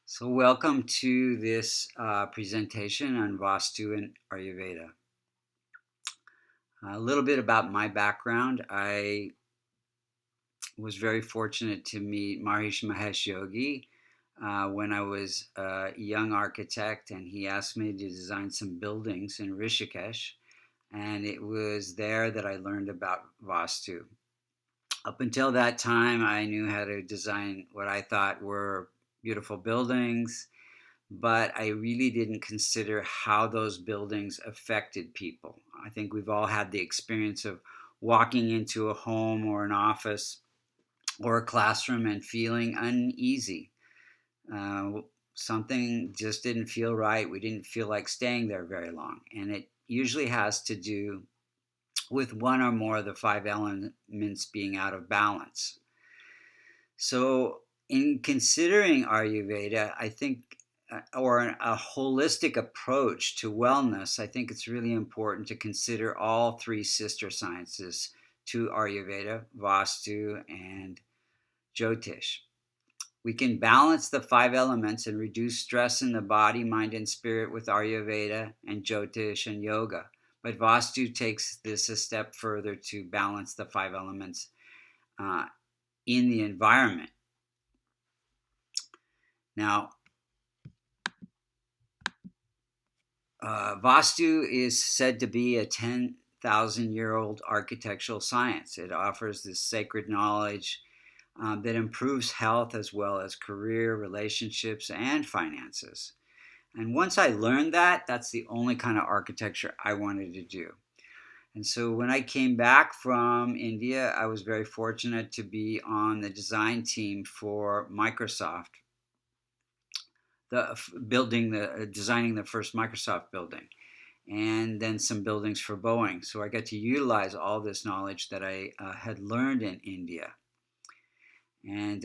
So, welcome to this presentation on Vastu and Ayurveda. A little bit about my background. I was very fortunate to meet Maharishi Mahesh Yogi when I was a young architect, and he asked me to design some buildings in Rishikesh. And it was there that I learned about Vastu. Up until that time, I knew how to design what I thought were beautiful buildings, but I really didn't consider how those buildings affected people. I think we've all had the experience of walking into a home or an office or a classroom and feeling uneasy. Uh, Something just didn't feel right. We didn't feel like staying there very long. And it usually has to do with one or more of the five elements being out of balance. So, in considering Ayurveda, I think, or a holistic approach to wellness, I think it's really important to consider all three sister sciences to Ayurveda, Vastu and Jyotish. We can balance the five elements and reduce stress in the body, mind, and spirit with Ayurveda and Jyotish and yoga. But Vastu takes this a step further to balance the five elements uh, in the environment. Now, Vastu is said to be a 10,000-year-old architectural science. It offers this sacred knowledge that improves health as well as career, relationships, and finances. And once I learned that, that's the only kind of architecture I wanted to do. And so when I came back from India, I was very fortunate to be on the design team for Microsoft, designing the first Microsoft building, and then some buildings for Boeing. So I got to utilize all this knowledge that I had learned in India. And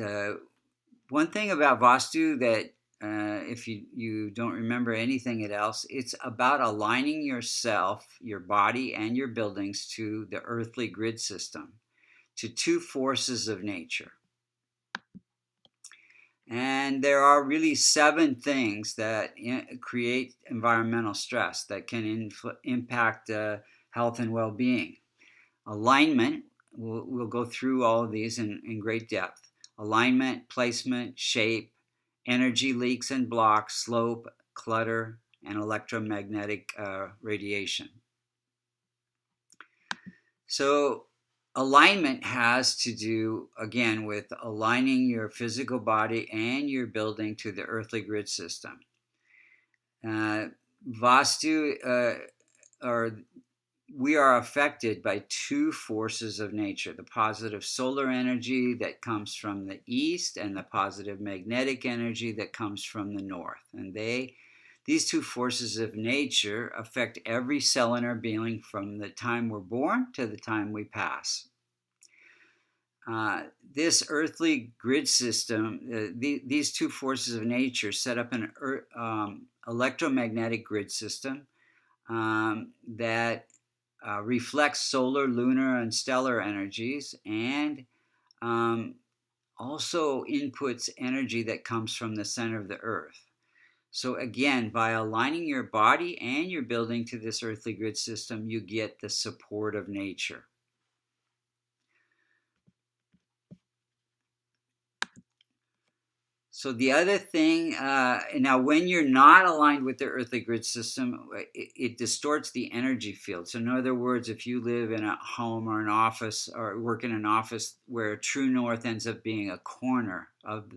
one thing about Vastu that if you don't remember anything else, it's about aligning yourself, your body, and your buildings to the earthly grid system, to two forces of nature. And there are really seven things that create environmental stress that can impact health and well being. Alignment, we'll go through all of these in great depth. Alignment, placement, shape, energy leaks and blocks, slope, clutter, and electromagnetic radiation. So, alignment has to do, again, with aligning your physical body and your building to the earthly grid system. Vastu, or we are affected by two forces of nature, the positive solar energy that comes from the east and the positive magnetic energy that comes from the north. And these two forces of nature affect every cell in our being from the time we're born to the time we pass. This earthly grid system, these two forces of nature set up an electromagnetic grid system that reflects solar, lunar, and stellar energies, and also inputs energy that comes from the center of the earth. So again, by aligning your body and your building to this earthly grid system, you get the support of nature. So the other thing, now when you're not aligned with the earthly grid system, it distorts the energy field. So in other words, if you live in a home or an office or work in an office where true north ends up being a corner of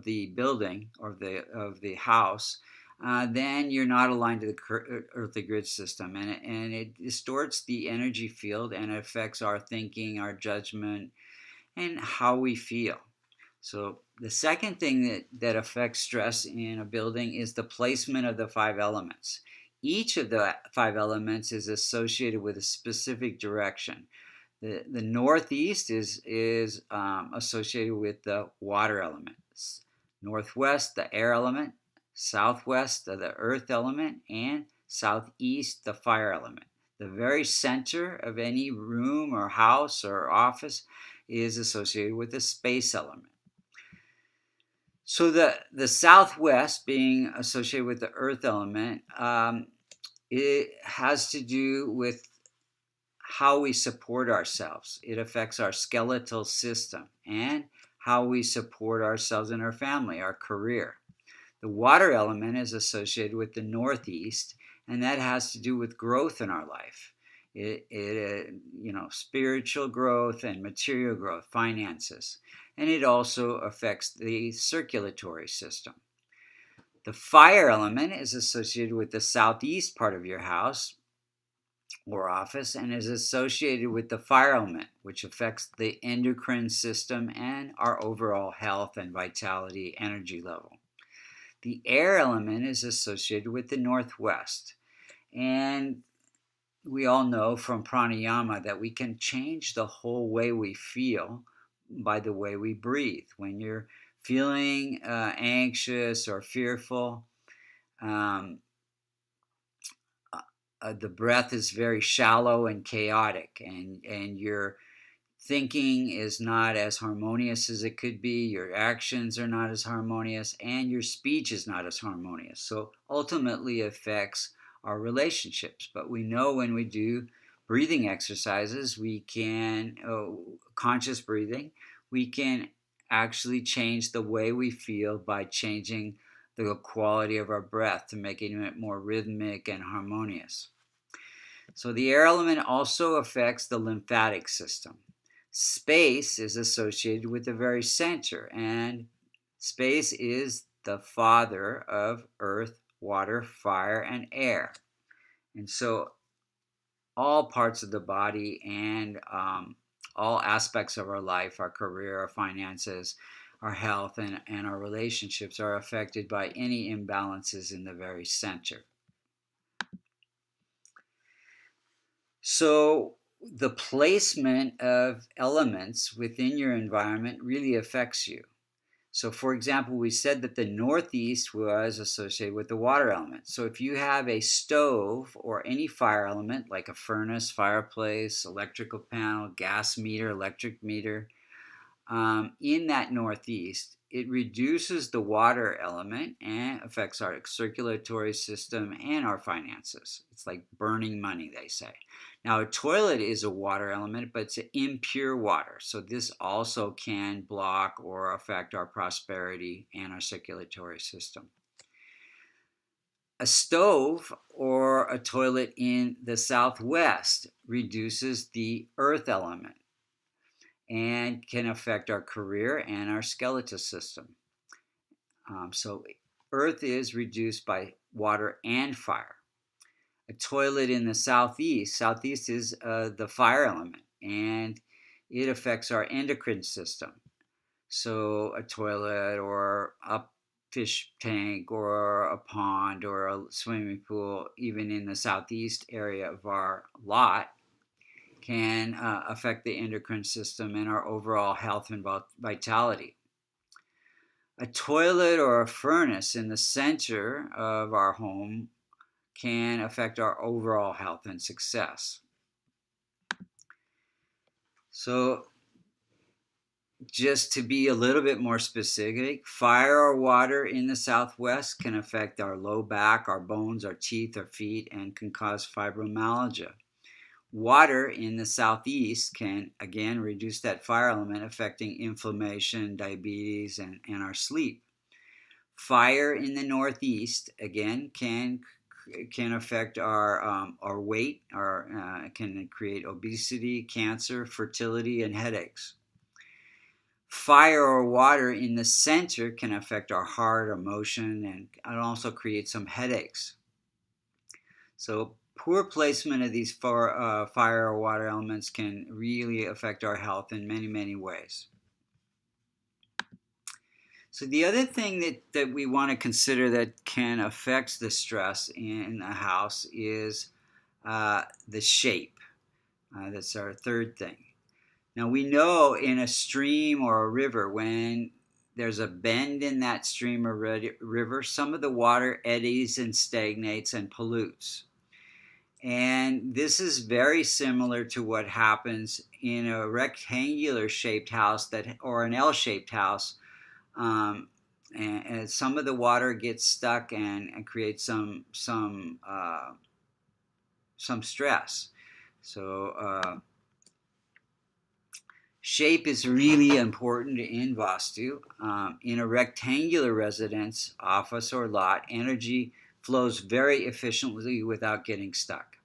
the building or of the house, then you're not aligned to the earthly grid system, and it distorts the energy field, and it affects our thinking, our judgment, and how we feel. So the second thing that affects stress in a building is the placement of the five elements. Each of the five elements is associated with a specific direction. The northeast is associated with the water element. Northwest, the air element. Southwest, the earth element. And southeast, the fire element. The very center of any room or house or office is associated with the space element. So the southwest being associated with the earth element, it has to do with how we support ourselves. It affects our skeletal system and how we support ourselves and our family, our career. The water element is associated with the northeast, and that has to do with growth in our life. Spiritual growth and material growth, finances, and it also affects the circulatory system. The fire element is associated with the southeast part of your house or office and is associated with the fire element, which affects the endocrine system and our overall health and vitality energy level. The air element is associated with the northwest. And we all know from pranayama that we can change the whole way we feel by the way we breathe. When you're feeling anxious or fearful, um, the breath is very shallow and chaotic, and your thinking is not as harmonious as it could be, your actions are not as harmonious, and your speech is not as harmonious. So ultimately affects our relationships. But we know when we do breathing exercises, we can, conscious breathing, we can actually change the way we feel by changing the quality of our breath to making it more rhythmic and harmonious. So the air element also affects the lymphatic system. Space is associated with the very center, and space is the father of earth, water, fire, and air. And so all parts of the body and all aspects of our life, our career, our finances, our health, and our relationships are affected by any imbalances in the very center. So the placement of elements within your environment really affects you. So, for example, we said that the northeast was associated with the water element. So, if you have a stove or any fire element like a furnace, fireplace, electrical panel, gas meter, electric meter, in that northeast, it reduces the water element and affects our circulatory system and our finances. It's like burning money, they say. Now, a toilet is a water element, but it's impure water. So this also can block or affect our prosperity and our circulatory system. A stove or a toilet in the southwest reduces the earth element and can affect our career and our skeletal system. So earth is reduced by water and fire. A toilet in the southeast is the fire element, and it affects our endocrine system. So a toilet or a fish tank or a pond or a swimming pool, even in the southeast area of our lot, can affect the endocrine system and our overall health and vitality. A toilet or a furnace in the center of our home can affect our overall health and success. So, just to be a little bit more specific, fire or water in the southwest can affect our low back, our bones, our teeth, our feet, and can cause fibromyalgia. Water in the southeast can, again, reduce that fire element, affecting inflammation, diabetes, and our sleep. Fire in the northeast, again, can affect our weight, can create obesity, cancer, fertility, and headaches. Fire or water in the center can affect our heart, emotion, and also create some headaches. So poor placement of these fire or water elements can really affect our health in many, many ways. So the other thing that we want to consider that can affect the stress in a house is the shape. That's our third thing. Now we know in a stream or a river, when there's a bend in that stream or river, some of the water eddies and stagnates and pollutes. And this is very similar to what happens in a rectangular shaped house or an L-shaped house. Um, and some of the water gets stuck and creates some stress. So shape is really important in Vastu. In a rectangular residence, office, or lot, energy flows very efficiently without getting stuck.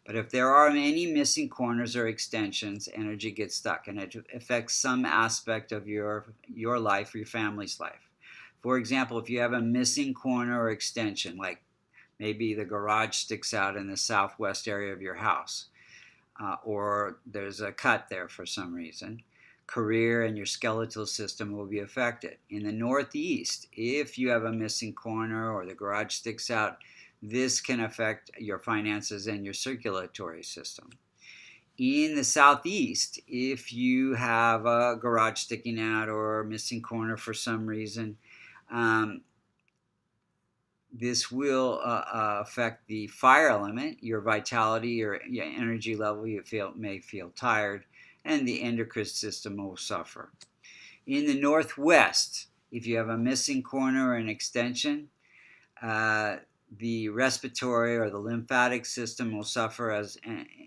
But if there are any missing corners or extensions, energy gets stuck, and it affects some aspect of your life or your family's life. For example, if you have a missing corner or extension, like maybe the garage sticks out in the southwest area of your house, or there's a cut there for some reason, career and your skeletal system will be affected. In the northeast, if you have a missing corner or the garage sticks out, this can affect your finances and your circulatory system. In the southeast, if you have a garage sticking out or a missing corner for some reason, this will affect the fire element, your vitality, your energy level. You may feel tired, and the endocrine system will suffer. In the northwest, if you have a missing corner or an extension, the respiratory or the lymphatic system will suffer, as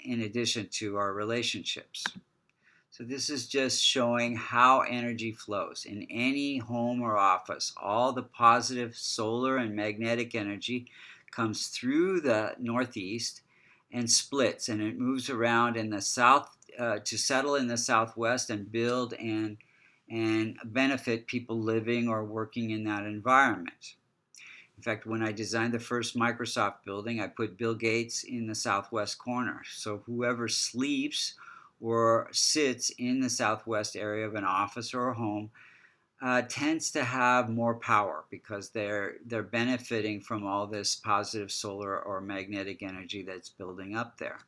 in addition to our relationships. So this is just showing how energy flows. In any home or office, all the positive solar and magnetic energy comes through the northeast and splits, and it moves around in the south to settle in the southwest and build and benefit people living or working in that environment. In fact, when I designed the first Microsoft building, I put Bill Gates in the southwest corner. So whoever sleeps or sits in the southwest area of an office or a home tends to have more power because they're benefiting from all this positive solar or magnetic energy that's building up there.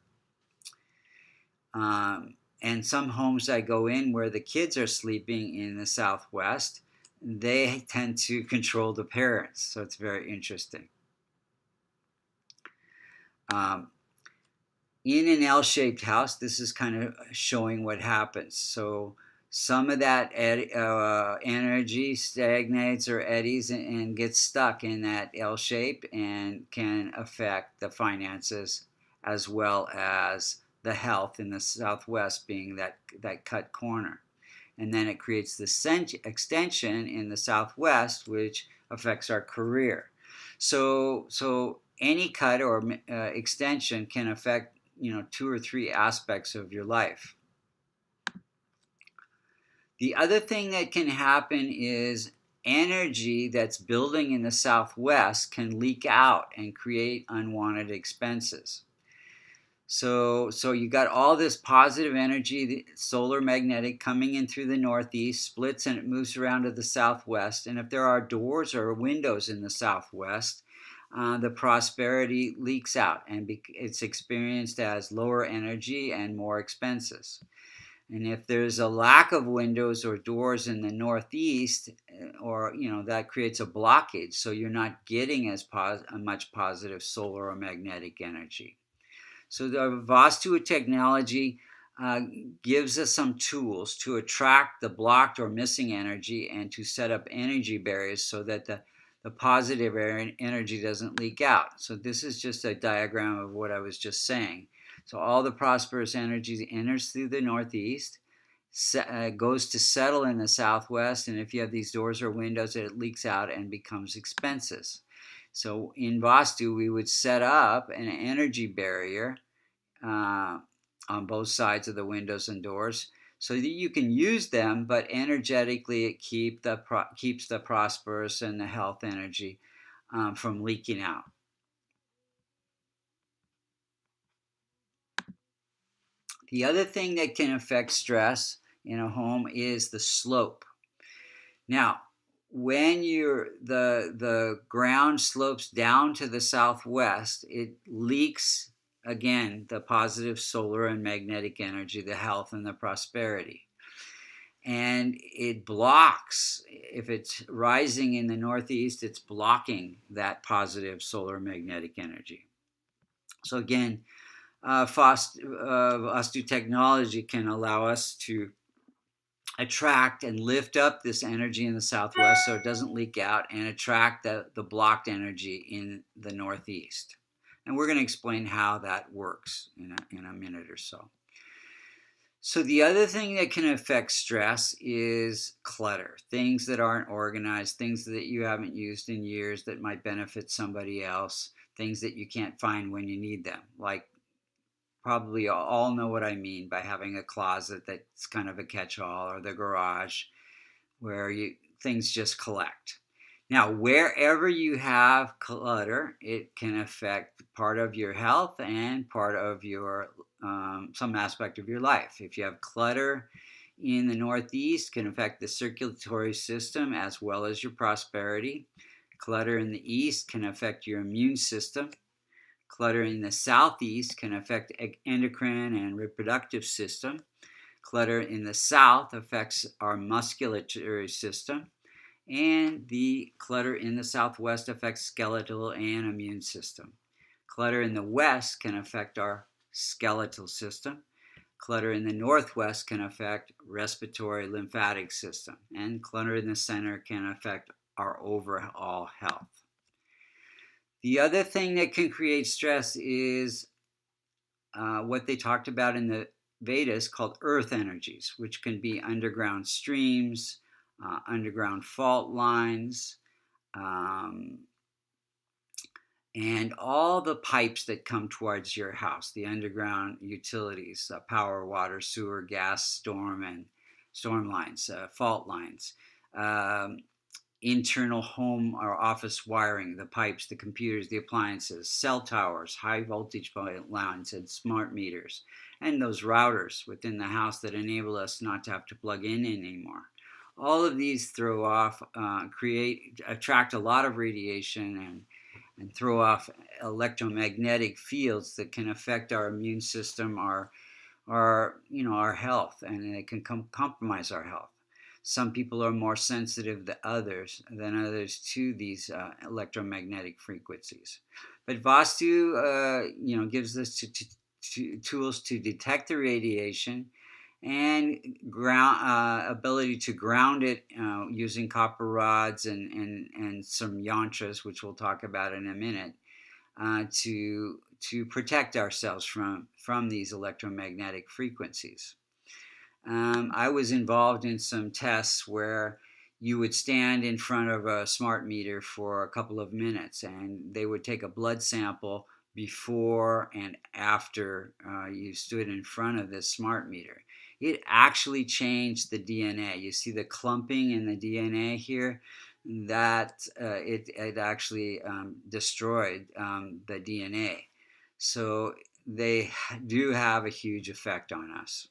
And some homes I go in where the kids are sleeping in the southwest, they tend to control the parents. So it's very interesting. In an L-shaped house, this is kind of showing what happens. So some of that energy stagnates or eddies and gets stuck in that L shape and can affect the finances as well as the health in the southwest, being that cut corner. And then it creates the extension in the southwest, which affects our career. So any cut or extension can affect 2 or 3 aspects of your life. The other thing that can happen is energy that's building in the southwest can leak out and create unwanted expenses. So you got all this positive energy, the solar magnetic, coming in through the northeast, splits, and it moves around to the southwest. And if there are doors or windows in the southwest, the prosperity leaks out and it's experienced as lower energy and more expenses. And if there's a lack of windows or doors in the northeast, or that creates a blockage, so you're not getting as much positive solar or magnetic energy. So the Vastu technology gives us some tools to attract the blocked or missing energy and to set up energy barriers so that the positive energy doesn't leak out. So this is just a diagram of what I was just saying. So all the prosperous energy enters through the northeast, goes to settle in the southwest, and if you have these doors or windows, it leaks out and becomes expenses. So in Vastu, we would set up an energy barrier on both sides of the windows and doors so that you can use them, but energetically it keeps the prosperous and the health energy from leaking out. The other thing that can affect stress in a home is the slope. Now, when the ground slopes down to the southwest, it leaks again the positive solar and magnetic energy, the health and the prosperity. And it blocks, if it's rising in the northeast, it's blocking that positive solar magnetic energy. So again, Vastu technology can allow us to attract and lift up this energy in the southwest so it doesn't leak out, and attract the blocked energy in the northeast. And we're going to explain how that works in a minute or so. So the other thing that can affect stress is clutter. Things that aren't organized, things that you haven't used in years that might benefit somebody else, things that you can't find when you need them. Like, probably all know what I mean by having a closet that's kind of a catch-all, or the garage where things just collect. Now, wherever you have clutter, it can affect part of your health and part of your some aspect of your life. If you have clutter in the Northeast, can affect the circulatory system as well as your prosperity. Clutter in the East can affect your immune system. Clutter in the Southeast can affect endocrine and reproductive system. Clutter in the South affects our musculatory system. And the clutter in the Southwest affects skeletal and immune system. Clutter in the West can affect our skeletal system. Clutter in the Northwest can affect respiratory lymphatic system. And clutter in the center can affect our overall health. The other thing that can create stress is what they talked about in the Vedas called earth energies, which can be underground streams, underground fault lines, and all the pipes that come towards your house, the underground utilities, power, water, sewer, gas, storm lines, fault lines, internal home or office wiring, the pipes, the computers, the appliances, cell towers, high voltage lines, and smart meters, and those routers within the house that enable us not to have to plug in anymore. All of these throw off, attract a lot of radiation and throw off electromagnetic fields that can affect our immune system, our health, and it can compromise our health. Some people are more sensitive than others to these electromagnetic frequencies. But Vastu, gives us tools to detect the radiation and ability to ground it using copper rods and some yantras, which we'll talk about in a minute, to protect ourselves from these electromagnetic frequencies. I was involved in some tests where you would stand in front of a smart meter for a couple of minutes, and they would take a blood sample before and after you stood in front of this smart meter. It actually changed the DNA. You see the clumping in the DNA here? That it actually destroyed the DNA. So they do have a huge effect on us.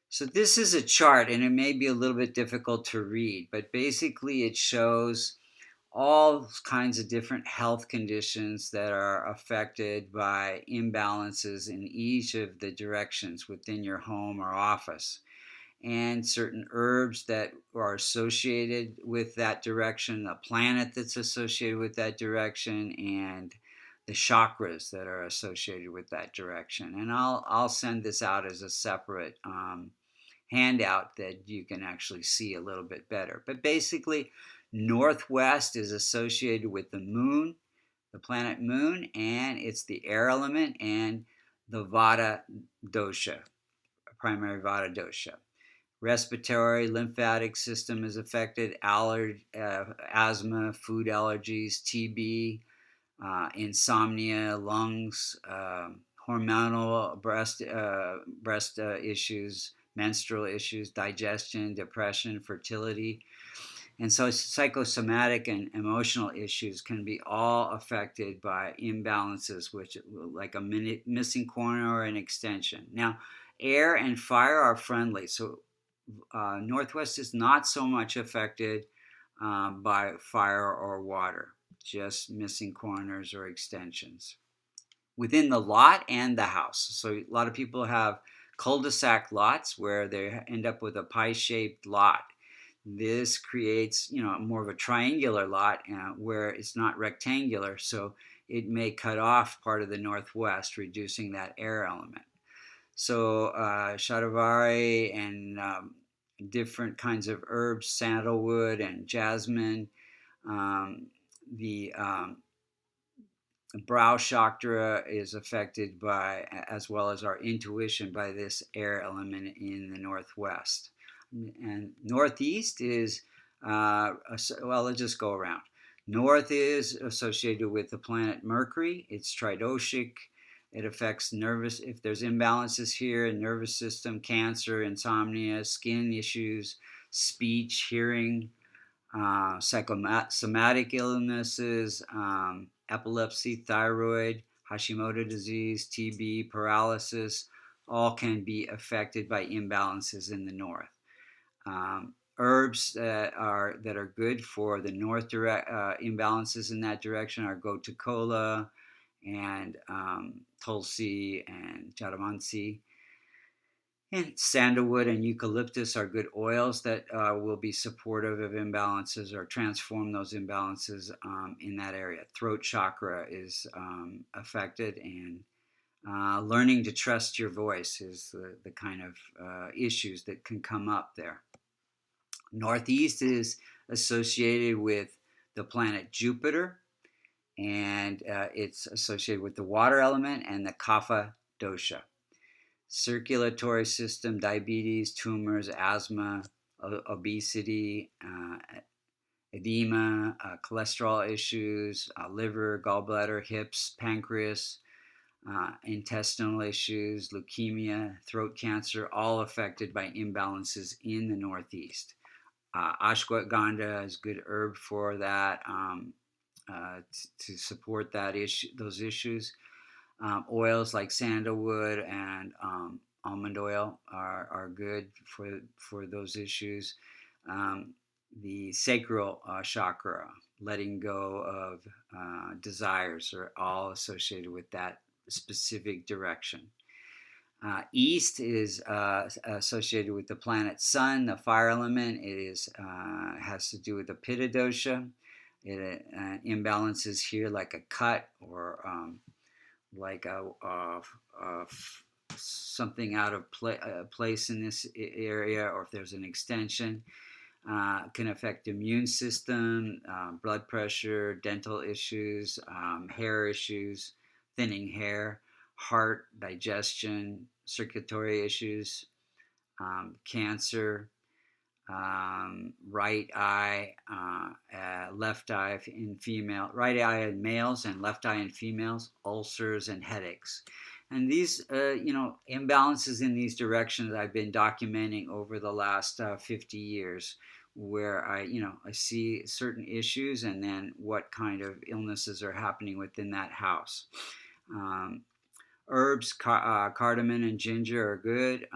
So this is a chart, and it may be a little bit difficult to read, but basically it shows all kinds of different health conditions that are affected by imbalances in each of the directions within your home or office, and certain herbs that are associated with that direction, a planet that's associated with that direction, and the chakras that are associated with that direction. And I'll send this out as a separate handout that you can actually see a little bit better. But basically, Northwest is associated with the moon, the planet moon, and it's the air element and the Vata dosha, primary Vata dosha. Respiratory, lymphatic system is affected, asthma, food allergies, TB, insomnia, lungs, hormonal breast issues, menstrual issues, digestion, depression, fertility. And so psychosomatic and emotional issues can be all affected by imbalances, which like a missing corner or an extension. Now, air and fire are friendly. So Northwest is not so much affected by fire or water, just missing corners or extensions within the lot and the house. So a lot of people have cul-de-sac lots where they end up with a pie-shaped lot. This creates, more of a triangular lot where it's not rectangular, so it may cut off part of the Northwest, reducing that air element. So Shadavari and different kinds of herbs, sandalwood and jasmine. The brow chakra is affected by, as well as our intuition, by this air element in the northwest. And northeast is, well, let's just go around. North is associated with the planet Mercury. It's tridoshic. It affects nervous, if there's imbalances here, nervous system, cancer, insomnia, skin issues, speech, hearing, psychosomatic illnesses, epilepsy, thyroid, Hashimoto disease, TB, paralysis, all can be affected by imbalances in the north. Herbs that are good for the north imbalances in that direction are gotu kola and tulsi and jadamansi. And sandalwood and eucalyptus are good oils that will be supportive of imbalances or transform those imbalances in that area. Throat chakra is affected, and learning to trust your voice is the kind of issues that can come up there. Northeast is associated with the planet Jupiter, and it's associated with the water element and the kapha dosha. Circulatory system, diabetes, tumors, asthma, obesity, edema, cholesterol issues, liver, gallbladder, hips, pancreas, intestinal issues, leukemia, throat cancer, all affected by imbalances in the northeast. Ashwagandha is a good herb for that, to support those issues. Oils like sandalwood and almond oil are good for those issues. The sacral chakra, letting go of desires, are all associated with that specific direction. East is associated with the planet Sun, the fire element. It has to do with the Pitta dosha. It imbalances here like a cut or like something out of place in this area, or if there's an extension. Can affect immune system, blood pressure, dental issues, hair issues, thinning hair, heart, digestion, circulatory issues, cancer, right eye, left eye in right eye in males and left eye in females, ulcers and headaches. And these, imbalances in these directions I've been documenting over the last 50 years, where I see certain issues and then what kind of illnesses are happening within that house. Herbs, cardamom and ginger are good.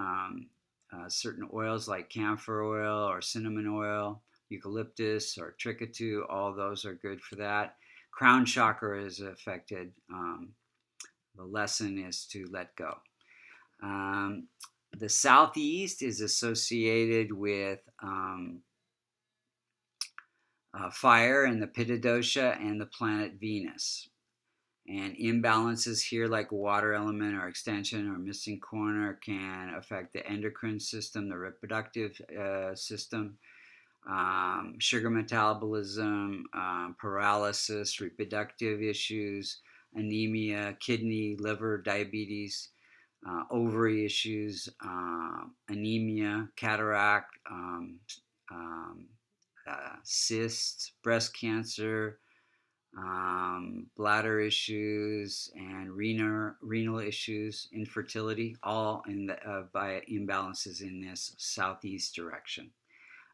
Certain oils like camphor oil or cinnamon oil, eucalyptus or trichatu, all those are good for that. Crown chakra is affected. The lesson is to let go. The southeast is associated with fire and the Pitta dosha and the planet Venus. And imbalances here, like water element or extension or missing corner, can affect the endocrine system, the reproductive system, sugar metabolism, paralysis, reproductive issues, anemia, kidney, liver, diabetes, ovary issues, anemia, cataract, cysts, breast cancer, bladder issues, and renal issues, infertility, all by imbalances in this southeast direction.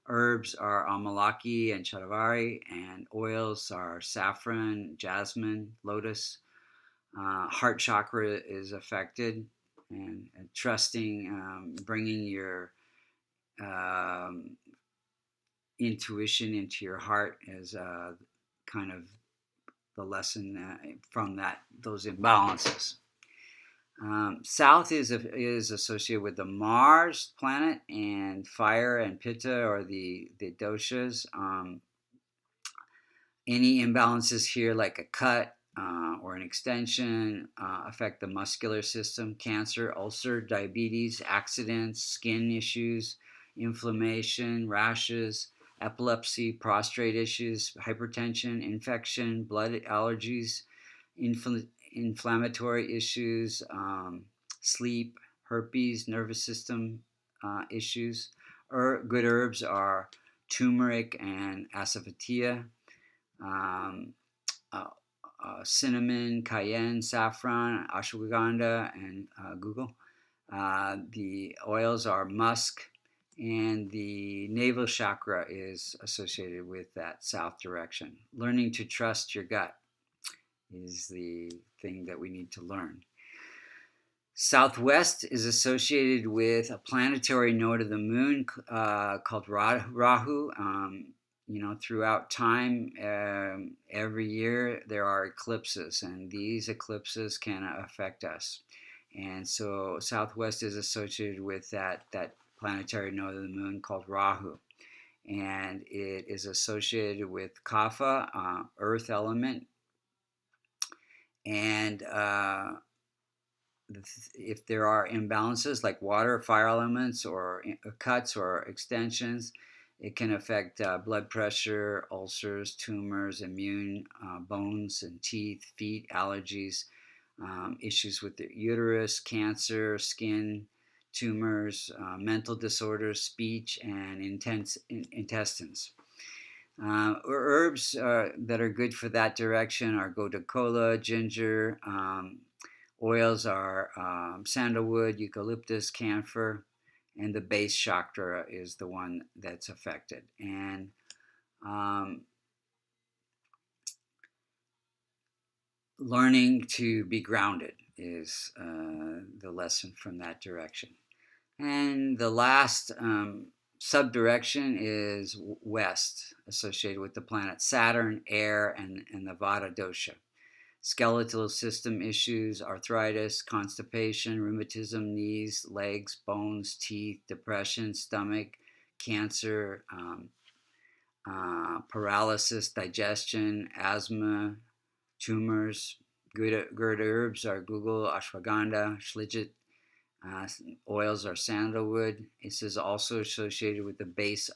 Herbs are amalaki and shatavari, and oils are saffron, jasmine, lotus. Heart chakra is affected, and trusting, bringing your intuition into your heart is kind of the lesson from those imbalances. South is associated with the Mars planet and fire and Pitta, or the doshas. Any imbalances here, like a cut or an extension, affect the muscular system, cancer, ulcer, diabetes, accidents, skin issues, inflammation, rashes, epilepsy, prostate issues, hypertension, infection, blood allergies, inflammatory issues, sleep, herpes, nervous system issues. Good herbs are turmeric and asafoetida, um, uh, cinnamon, cayenne, saffron, ashwagandha, and Google. The oils are musk, and the navel chakra is associated with that south direction. Learning to trust your gut is the thing that we need to learn. Southwest is associated with a planetary node of the moon called Rahu. Throughout time, every year there are eclipses, and these eclipses can affect us. And so Southwest is associated with that planetary node of the moon called Rahu. And it is associated with Kapha, earth element. And if there are imbalances like water, fire elements, or cuts or extensions, it can affect blood pressure, ulcers, tumors, immune, bones and teeth, feet, allergies, issues with the uterus, cancer, skin, tumors, mental disorders, speech, and intestines. Herbs that are good for that direction are gotu kola, ginger. Oils are sandalwood, eucalyptus, camphor, and the base chakra is the one that's affected. And learning to be grounded is the lesson from that direction. And the last subdirection is west, associated with the planet Saturn, air, and the Vata dosha. Skeletal system issues, arthritis, constipation, rheumatism, knees, legs, bones, teeth, depression, stomach, cancer, paralysis, digestion, asthma, tumors. Good herbs are Google, ashwagandha, shlijit. Oils are sandalwood. This is also associated with the base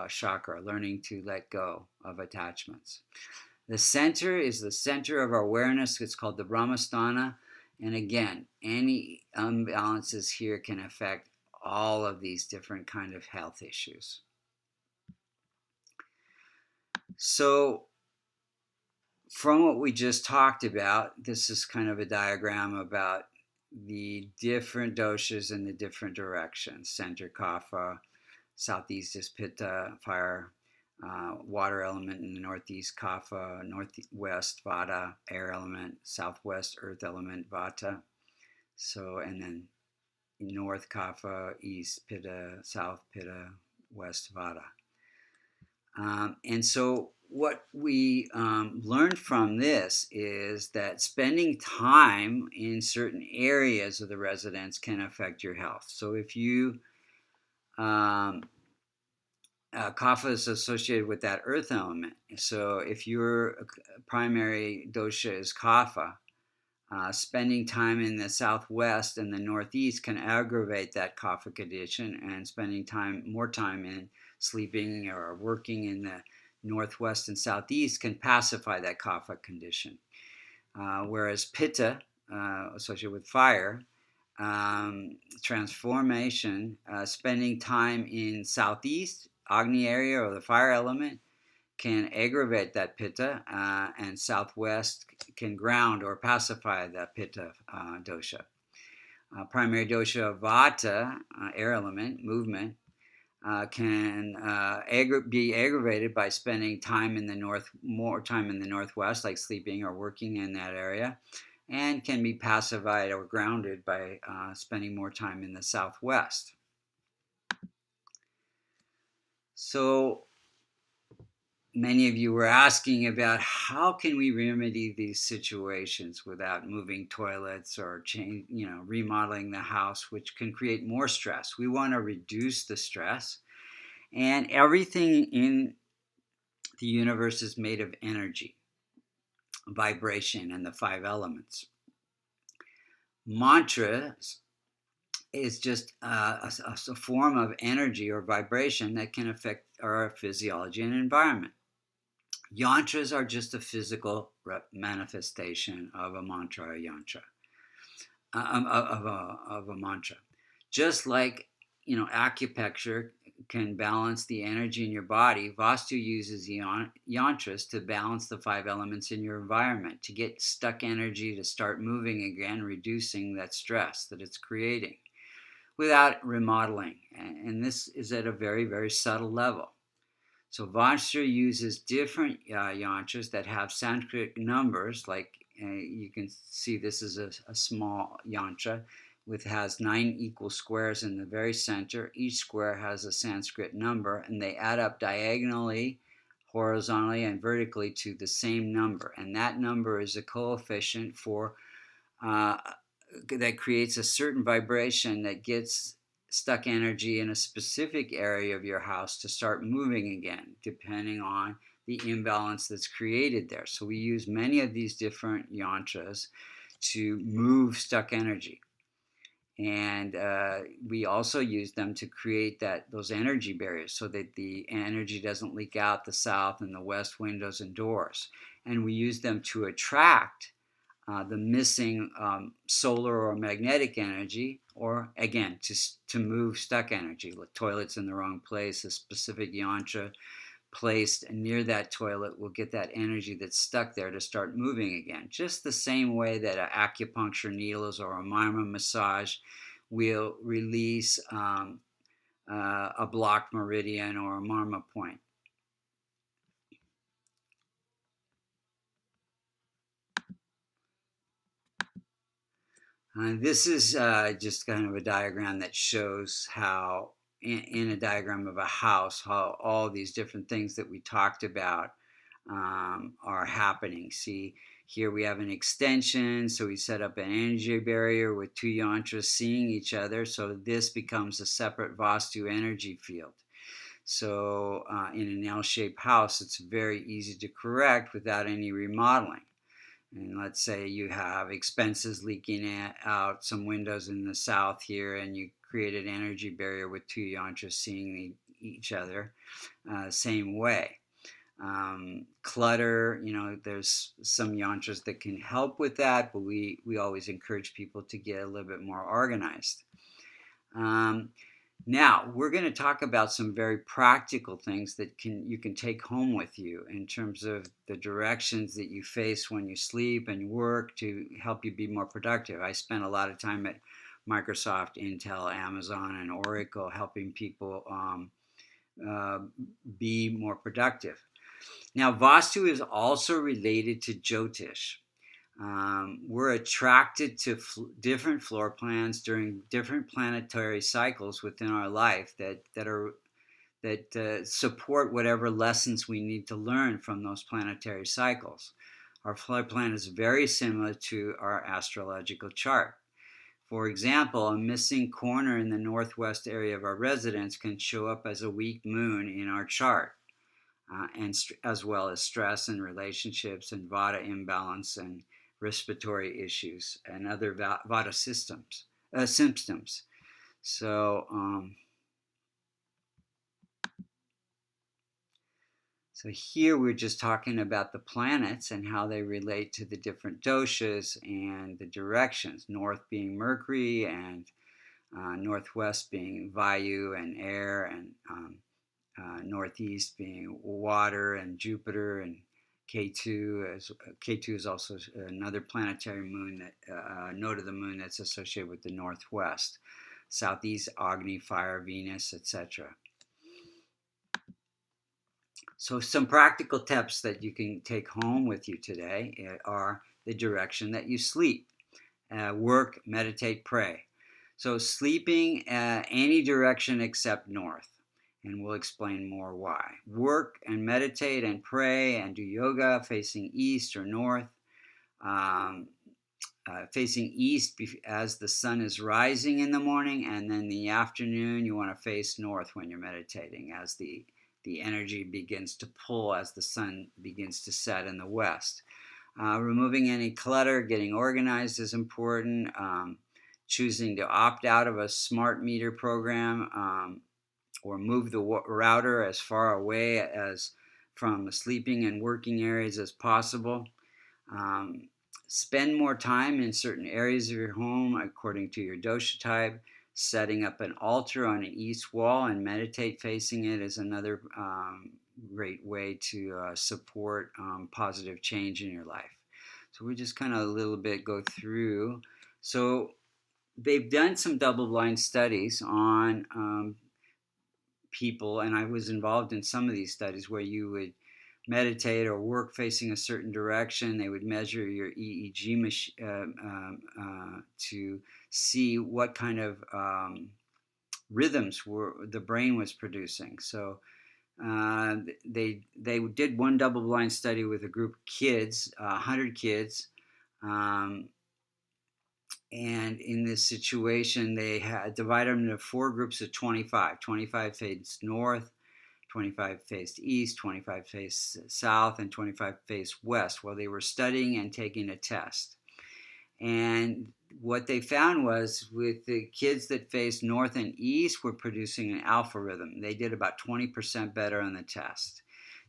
chakra, learning to let go of attachments. The center is the center of our awareness. It's called the Brahmasthana. And again, any imbalances here can affect all of these different kind of health issues. So from what we just talked about, this is kind of a diagram about the different doshas in the different directions. Center Kapha, southeast is Pitta, fire, water element in the northeast, Kapha, northwest, Vata, air element, southwest, earth element, Vata. So, and then north, Kapha, east, Pitta, south, Pitta, west, Vata. And so what we learned from this is that spending time in certain areas of the residence can affect your health. So if you Kapha is associated with that earth element. So if your primary dosha is Kapha, spending time in the southwest and the northeast can aggravate that Kapha condition, and spending more time in sleeping or working in the northwest and southeast can pacify that Kapha condition. Whereas Pitta, associated with fire, transformation, spending time in southeast, Agni area or the fire element can aggravate that Pitta, and southwest can ground or pacify that Pitta dosha. Primary dosha Vata, air element, movement, can be aggravated by spending more time in the northwest, like sleeping or working in that area, and can be pacified or grounded by spending more time in the southwest. So many of you were asking about how can we remedy these situations without moving toilets or remodeling the house, which can create more stress. We want to reduce the stress, and everything in the universe is made of energy, vibration, and the 5 elements. Mantras is just a form of energy or vibration that can affect our physiology and environment. Yantras are just a physical manifestation of a mantra or yantra, of a mantra. Just like, acupuncture can balance the energy in your body, Vastu uses yantras to balance the 5 elements in your environment, to get stuck energy to start moving again, reducing that stress that it's creating without remodeling. And this is at a very, very subtle level. So Vastu uses different yantras that have Sanskrit numbers, like you can see this is a small yantra has 9 equal squares in the very center. Each square has a Sanskrit number, and they add up diagonally, horizontally, and vertically to the same number. And that number is a coefficient for that creates a certain vibration that gets stuck energy in a specific area of your house to start moving again, depending on the imbalance that's created there. So we use many of these different yantras to move stuck energy. And we also use them to create those energy barriers so that the energy doesn't leak out the south and the west windows and doors. And we use them to attract the missing solar or magnetic energy, or again, to move stuck energy. The toilet's in the wrong place, a specific yantra placed near that toilet will get that energy that's stuck there to start moving again. Just the same way that acupuncture needles or a marma massage will release a blocked meridian or a marma point. This is just kind of a diagram that shows how, in a diagram of a house, how all these different things that we talked about are happening. See, here we have an extension, so we set up an energy barrier with 2 yantras seeing each other, so this becomes a separate Vastu energy field. So in an L-shaped house, it's very easy to correct without any remodeling. And let's say you have expenses leaking out some windows in the south here, and you create an energy barrier with 2 yantras seeing each other, same way. Clutter, there's some yantras that can help with that, but we always encourage people to get a little bit more organized. Now, we're going to talk about some very practical things that you can take home with you in terms of the directions that you face when you sleep and work to help you be more productive. I spent a lot of time at Microsoft, Intel, Amazon, and Oracle helping people be more productive. Now, Vastu is also related to Jyotish. We're attracted to different floor plans during different planetary cycles within our life that support whatever lessons we need to learn from those planetary cycles. Our floor plan is very similar to our astrological chart. For example, a missing corner in the northwest area of our residence can show up as a weak moon in our chart, and as well as stress and relationships and Vata imbalance and respiratory issues and other Vata symptoms. So here we're just talking about the planets and how they relate to the different doshas and the directions, north being Mercury and northwest being Vayu and air, and northeast being water and Jupiter, and K2 is also another planetary moon, node of the moon that's associated with the northwest. Southeast, Agni, fire, Venus, etc. So some practical tips that you can take home with you today are the direction that you sleep, work, meditate, pray. So sleeping any direction except north. And we'll explain more why. Work and meditate and pray and do yoga facing east or north. Facing east as the sun is rising in the morning, and then in the afternoon you want to face north when you're meditating as the energy begins to pull as the sun begins to set in the west. Removing any clutter, getting organized is important. choosing to opt out of a smart meter program, or move the router as far away as from the sleeping and working areas as possible. Um, Spend more time in certain areas of your home according to your dosha type. Setting up an altar on an east wall and meditate facing it is another great way to support positive change in your life. So we just kind of a little bit go through. So they've done some double-blind studies on people, and I was involved in some of these studies where you would meditate or work facing a certain direction. They would measure your EEG to see what kind of rhythms were the brain was producing. So they did one double-blind study with a group of kids, 100 kids. And in this situation, they had divided them into four groups of 25. 25 faced north, 25 faced east, 25 faced south, and 25 faced west while they were studying and taking a test. And what they found was with the kids that faced north and east were producing an alpha rhythm. They did about 20% better on the test.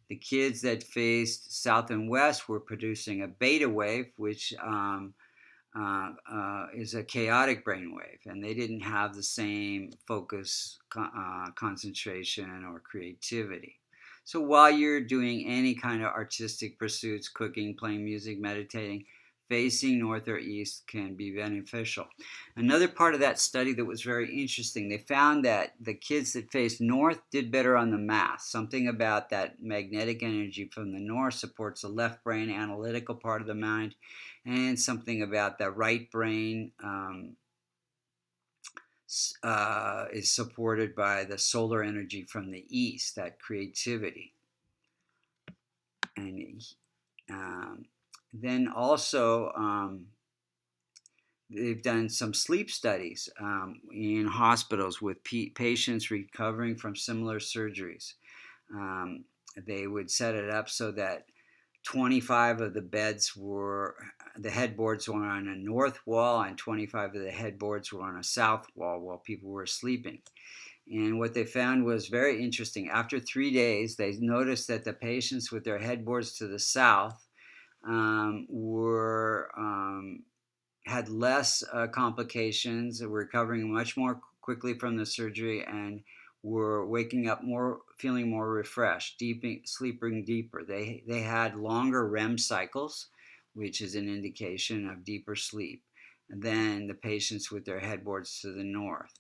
The kids that faced south and west were producing a beta wave, which is a chaotic brainwave, and they didn't have the same focus, concentration, or creativity. So while you're doing any kind of artistic pursuits, cooking, playing music, meditating, facing north or east can be beneficial. Another part of that study that was very interesting, they found that the kids that faced north did better on the math. Something about that magnetic energy from the north supports the left brain analytical part of the mind, and something about the right brain is supported by the solar energy from the east, that creativity. And then also they've done some sleep studies in hospitals with patients recovering from similar surgeries. They would set it up so that 25 of the the headboards were on a north wall, and 25 of the headboards were on a south wall while people were sleeping. And what they found was very interesting. After 3 days, they noticed that the patients with their headboards to the south had less complications, were recovering much more quickly from the surgery, and were waking up more, feeling more refreshed, sleeping deeper. They had longer REM cycles, which is an indication of deeper sleep, than the patients with their headboards to the north.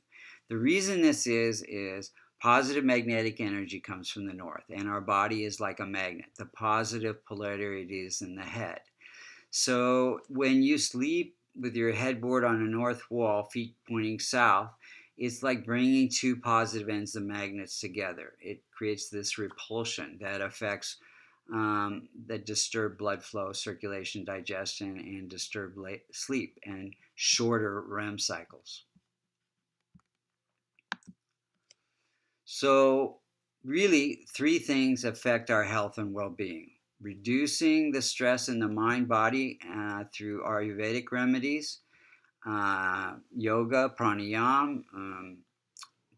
The reason this is positive magnetic energy comes from the north, and our body is like a magnet. The positive polarity is in the head. So when you sleep with your headboard on a north wall, feet pointing south, it's like bringing two positive ends of magnets together. It creates this repulsion that affects that disturbed blood flow, circulation, digestion, and disturbed sleep and shorter REM cycles. So really, three things affect our health and well-being. Reducing the stress in the mind-body through Ayurvedic remedies, yoga, pranayama,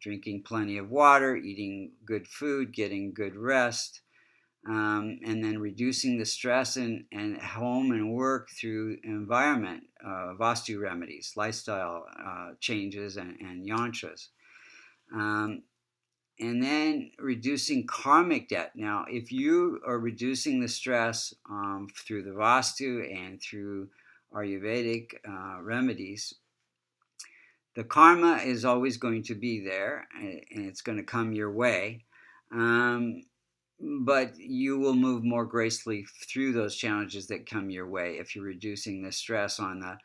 drinking plenty of water, eating good food, getting good rest, and then reducing the stress in home and work through environment, Vastu remedies, lifestyle changes, and Yantras. And then reducing karmic debt. Now, if you are reducing the stress through the Vastu and through Ayurvedic remedies, the karma is always going to be there, and it's going to come your way. But you will move more gracefully through those challenges that come your way if you're reducing the stress on the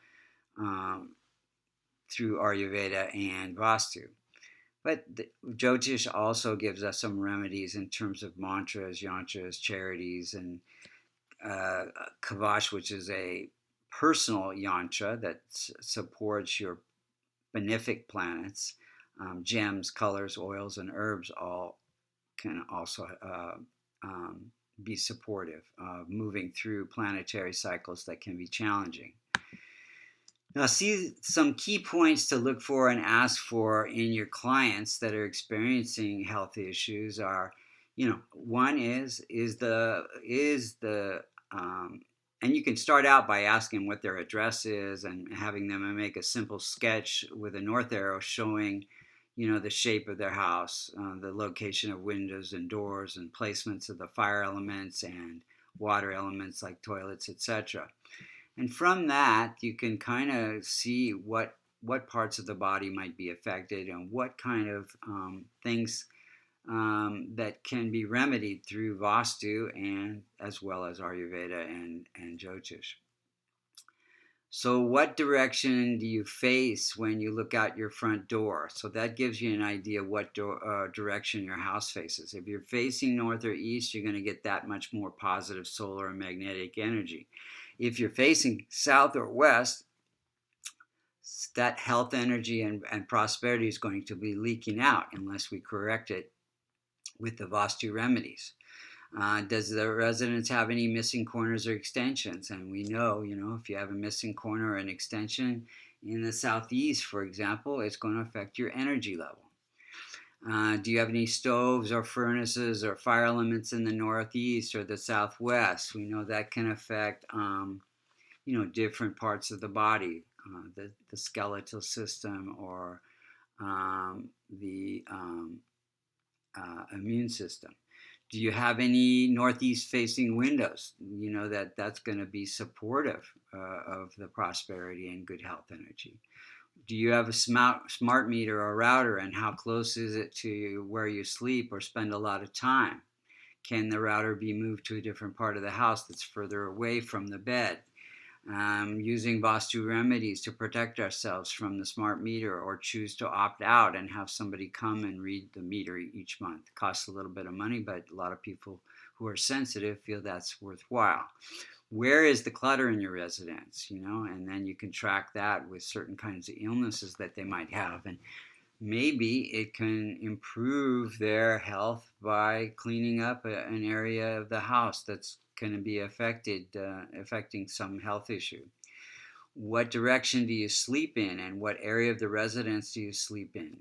through Ayurveda and Vastu. But Jyotish also gives us some remedies in terms of mantras, yantras, charities, and Kavash, which is a personal yantra that supports your benefic planets. Gems, colors, oils, and herbs all can also be supportive of moving through planetary cycles that can be challenging. Now, see some key points to look for and ask for in your clients that are experiencing health issues are, one um, and you can start out by asking what their address is and having them make a simple sketch with a north arrow showing, the shape of their house, the location of windows and doors, and placements of the fire elements and water elements like toilets, etc. And from that, you can kind of see what parts of the body might be affected and what kind of things that can be remedied through Vastu and as well as Ayurveda and Jyotish. So, what direction do you face when you look out your front door? So that gives you an idea what direction your house faces. If you're facing north or east, you're going to get that much more positive solar and magnetic energy. If you're facing south or west, that health energy and prosperity is going to be leaking out unless we correct it with the Vastu remedies. Does the residence have any missing corners or extensions? And we know, if you have a missing corner or an extension in the southeast, for example, it's going to affect your energy level. Do you have any stoves or furnaces or fire elements in the northeast or the southwest? We know that can affect, different parts of the body, the skeletal system or the immune system. Do you have any northeast facing windows? You know that's going to be supportive of the prosperity and good health energy. Do you have a smart meter or router, and how close is it to where you sleep or spend a lot of time? Can the router be moved to a different part of the house that's further away from the bed? Using Vastu remedies to protect ourselves from the smart meter, or choose to opt out and have somebody come and read the meter each month. It costs a little bit of money, but a lot of people who are sensitive feel that's worthwhile. Where is the clutter in your residence? And then you can track that with certain kinds of illnesses that they might have. And maybe it can improve their health by cleaning up an area of the house that's going to be affecting some health issue. What direction do you sleep in, and what area of the residence do you sleep in?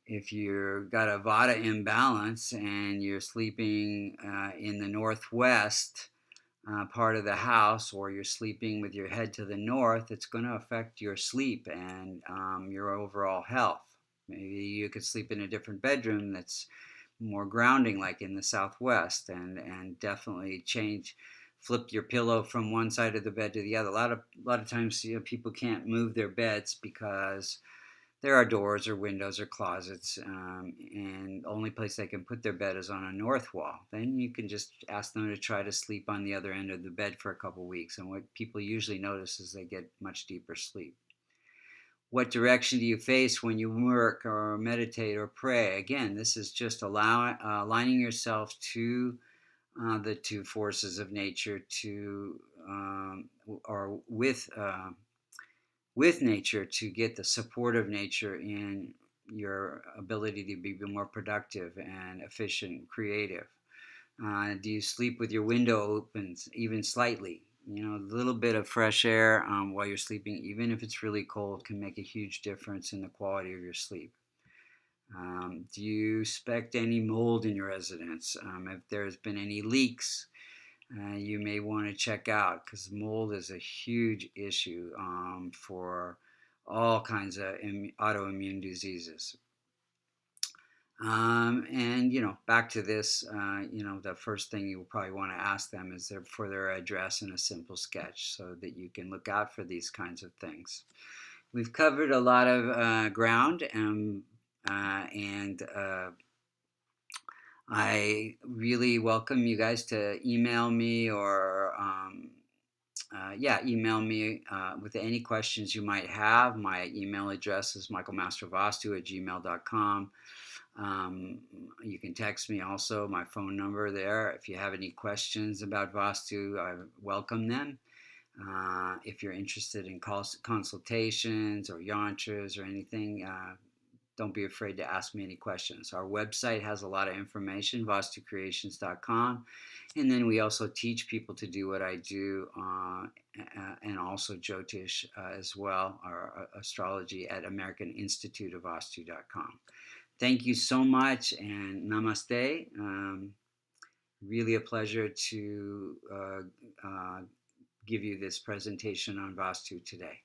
If you're got a Vata imbalance and you're sleeping in the northwest part of the house, or you're sleeping with your head to the north, it's going to affect your sleep and your overall health. Maybe you could sleep in a different bedroom that's more grounding, like in the southwest, and definitely flip your pillow from one side of the bed to the other. A lot of times, people can't move their beds because there are doors or windows or closets, and the only place they can put their bed is on a north wall. Then you can just ask them to try to sleep on the other end of the bed for a couple weeks, and what people usually notice is they get much deeper sleep. What direction do you face when you work or meditate or pray? Again, this is just aligning yourself to the two forces of nature, or with nature, to get the support of nature in your ability to be more productive and efficient, creative. Do you sleep with your window open, even slightly? A little bit of fresh air while you're sleeping, even if it's really cold, can make a huge difference in the quality of your sleep. Do you suspect any mold in your residence? If there's been any leaks, you may want to check out, because mold is a huge issue for all kinds of autoimmune diseases. And back to this, the first thing you will probably want to ask them is for their address and a simple sketch, so that you can look out for these kinds of things. We've covered a lot of ground, and I really welcome you guys to email me or email me with any questions you might have. My email address is michaelmastervastu@gmail.com. You can text me also, my phone number there. If you have any questions about Vastu, I welcome them. If you're interested in consultations or Yantras or anything, don't be afraid to ask me any questions. Our website has a lot of information, vastucreations.com. And then we also teach people to do what I do, and also Jyotish as well, our astrology at American Institute of Vastu.com. Thank you so much, and namaste. Really a pleasure to give you this presentation on Vastu today.